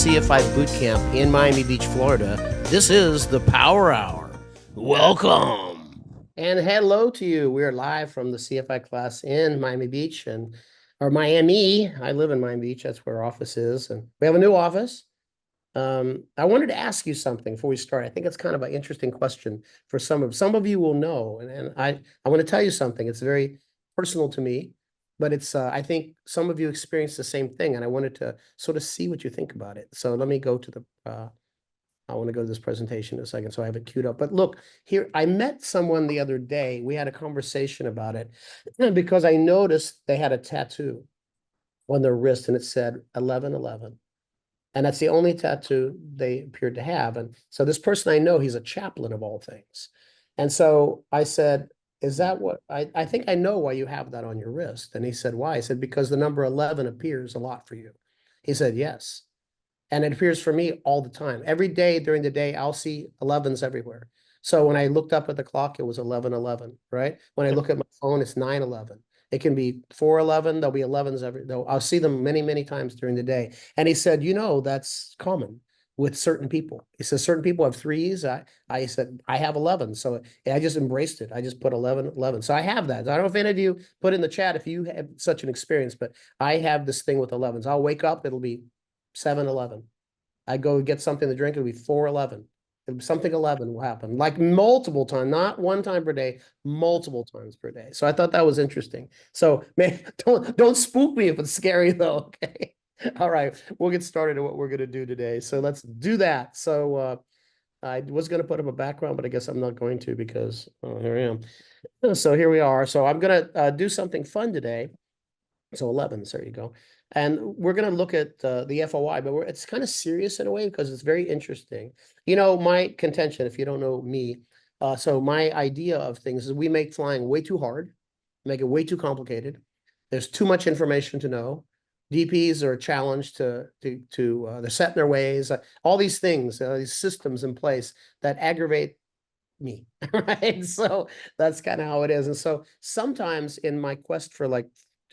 CFI boot camp in Miami Beach, Florida. This is the Power Hour. Welcome. And hello to you. We are live from the CFI class in Miami Beach or Miami. I live in Miami Beach. That's where our office is. And we have a new office. I wanted to ask you something before we start. I think it's kind of an interesting question for some of you will know. And I want to tell you something. It's very personal to me. But it's, I think some of you experience the same thing, and I wanted to sort of see what you think about it. So let me go to the, I want to go to this presentation in a second, so I have it queued up. But look, here, I met someone the other day. We had a conversation about it because I noticed they had a tattoo on their wrist, and it said 1111. And that's the only tattoo they appeared to have. And so this person I know, he's a chaplain of all things. And so I said, is that what I think I know why you have that on your wrist? And he said, why? I said, because the number 11 appears a lot for you. He said, yes. And it appears for me all the time. Every day during the day, I'll see 11s everywhere. So when I looked up at the clock, it was 11:11, right? When I look at my phone, it's 9:11. It can be 4:11. There'll be 11s I'll see them many, many times during the day. And he said, that's common with certain people. He says certain people have threes. I said, I have 11. So I just embraced it. I just put 11. So I have that. I don't know if any of you put in the chat if you have such an experience, but I have this thing with 11s. I'll wake up, it'll be 7:11. I go get something to drink, it'll be 4:11. Something 11 will happen, like multiple times, not one time per day, multiple times per day. So I thought that was interesting. So man, don't spook me if it's scary though, okay? All right, we'll get started on what we're going to do today. So let's do that. So I was going to put up a background, but I guess I'm not going to because here I am. So here we are. So I'm going to do something fun today. So 11s, there you go. And we're going to look at the FOI, but it's kind of serious in a way because it's very interesting. My contention, if you don't know me, so my idea of things is we make flying way too hard, make it way too complicated. There's too much information to know. DPs are a challenge they're set in their ways, all these things, these systems in place that aggravate me, right? So that's kind of how it is. And so sometimes in my quest for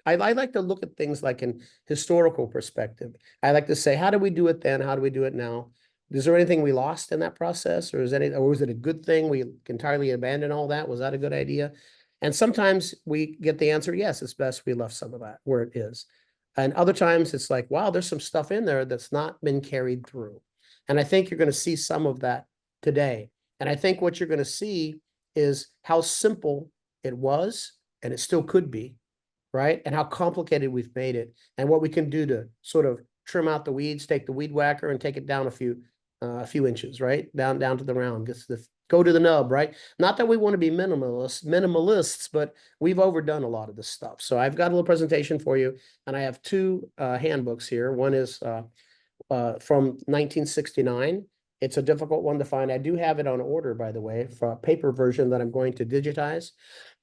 I like to look at things like in historical perspective. I like to say, how do we do it then? How do we do it now? Is there anything we lost in that process? Or was it a good thing? We entirely abandoned all that? Was that a good idea? And sometimes we get the answer, yes, it's best we left some of that where it is. And other times it's like, wow, there's some stuff in there that's not been carried through. And I think you're going to see some of that today. And I think what you're going to see is how simple it was, and it still could be, right? And how complicated we've made it, and what we can do to sort of trim out the weeds, take the weed whacker and take it down a few inches, right? Down to the round, go to the nub, right? Not that we want to be minimalists, but we've overdone a lot of this stuff. So I've got a little presentation for you, and I have two handbooks here. One is from 1969. It's a difficult one to find. I do have it on order, by the way, for a paper version that I'm going to digitize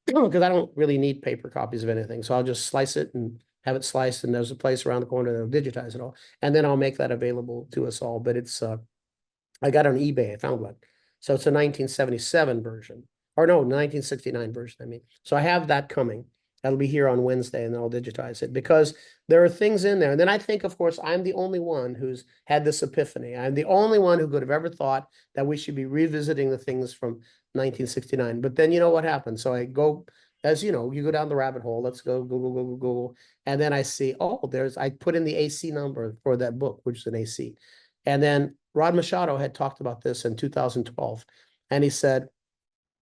because I don't really need paper copies of anything. So I'll just slice it and have it sliced, and there's a place around the corner that'll digitize it all. And then I'll make that available to us all. But it's, I got it on eBay, I found one. So it's a 1977 version, or no, 1969 version, I mean. So I have that coming. That'll be here on Wednesday, and then I'll digitize it because there are things in there. And then I think, of course, I'm the only one who's had this epiphany. I'm the only one who could have ever thought that we should be revisiting the things from 1969. But then you know what happened. So I go, as you know, you go down the rabbit hole. Let's go Google. And then I see, I put in the AC number for that book, which is an AC. And then Rod Machado had talked about this in 2012. And he said,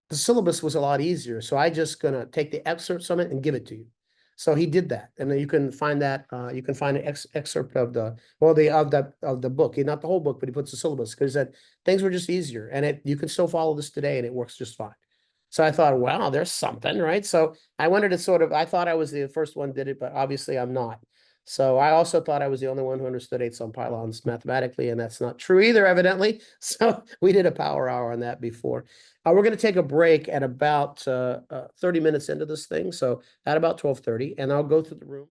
the syllabus was a lot easier. So I just gonna take the excerpts from it and give it to you. So he did that. And then you can find that, you can find an excerpt of the book, not the whole book, but he puts the syllabus because he said things were just easier, and you can still follow this today and it works just fine. So I thought, wow, there's something, right? So I wanted to I thought I was the first one did it, but obviously I'm not. So I also thought I was the only one who understood 8-sum pylons mathematically, and that's not true either, evidently. So we did a power hour on that before. We're going to take a break at about 30 minutes into this thing, so at about 12:30, and I'll go through the room.